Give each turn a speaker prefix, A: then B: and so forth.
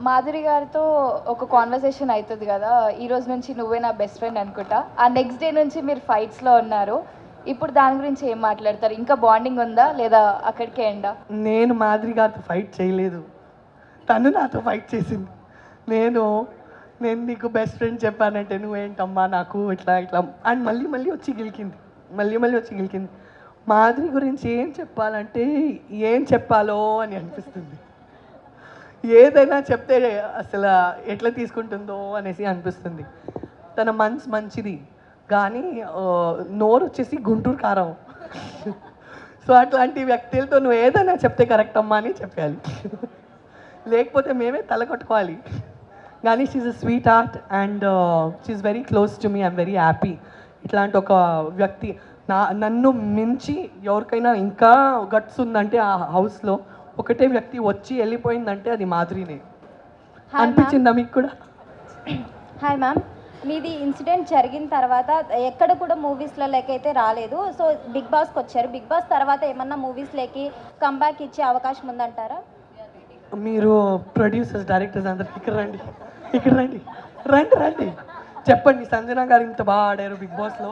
A: మాధురి గారితో ఒక కాన్వర్సేషన్ అవుతుంది కదా, ఈ రోజు నుంచి నువ్వే నా బెస్ట్ ఫ్రెండ్ అనుకుంటా. ఆ నెక్స్ట్ డే నుంచి మీరు ఫైట్స్లో ఉన్నారు. ఇప్పుడు దాని గురించి ఏం మాట్లాడతారు? ఇంకా బాండింగ్ ఉందా లేదా అక్కడికే ఎండా?
B: నేను మాధురి గారితో ఫైట్ చేయలేదు, తను నాతో ఫైట్ చేసింది. నేను నేను నీకు బెస్ట్ ఫ్రెండ్ చెప్పానంటే నువ్వేంటమ్మా నాకు ఇట్లా ఇట్లా అండ్ మళ్ళీ మళ్ళీ వచ్చి గెలికింది, మళ్ళీ మళ్ళీ వచ్చి గెలికింది. మాధురి గురించి ఏం చెప్పాలంటే ఏం చెప్పాలో అని అనిపిస్తుంది. ఏదైనా చెప్తే అసలు ఎట్లా తీసుకుంటుందో అనేసి అనిపిస్తుంది. తన మనసు మంచిది కానీ నోరు వచ్చేసి గుంటూరు కారం. సో అట్లాంటి వ్యక్తులతో నువ్వు ఏదైనా చెప్తే కరెక్ట్ అమ్మా అని చెప్పాలి, లేకపోతే మేమే తల కొట్టుకోవాలి. కానీ she's a sweetheart and she's very close to me. I'm very happy ఇట్లాంటి ఒక వ్యక్తి నన్ను మించి ఎవరికైనా ఇంకా గట్స్ ఉందంటే ఆ హౌస్లో ఒకటే వ్యక్తి వచ్చి వెళ్ళిపోయిందంటే అది మాధురినే. అనిపించిందా మీకు కూడా?
C: హాయ్ మ్యామ్, మీది ఇన్సిడెంట్ జరిగిన తర్వాత ఎక్కడ కూడా మూవీస్లో లేకైతే రాలేదు. సో బిగ్ బాస్కి వచ్చారు. బిగ్ బాస్ తర్వాత ఏమన్నా మూవీస్లోకి కంబ్యాక్ ఇచ్చే అవకాశం ఉందంటారా?
B: మీరు ప్రొడ్యూసర్స్ డైరెక్టర్స్ అందరికి ఇక్కడ రండి, ఇక్కడ రండి, రండి రండి చెప్పండి. సంజన గారు ఇంత బాగా ఆడారు బిగ్ బాస్లో,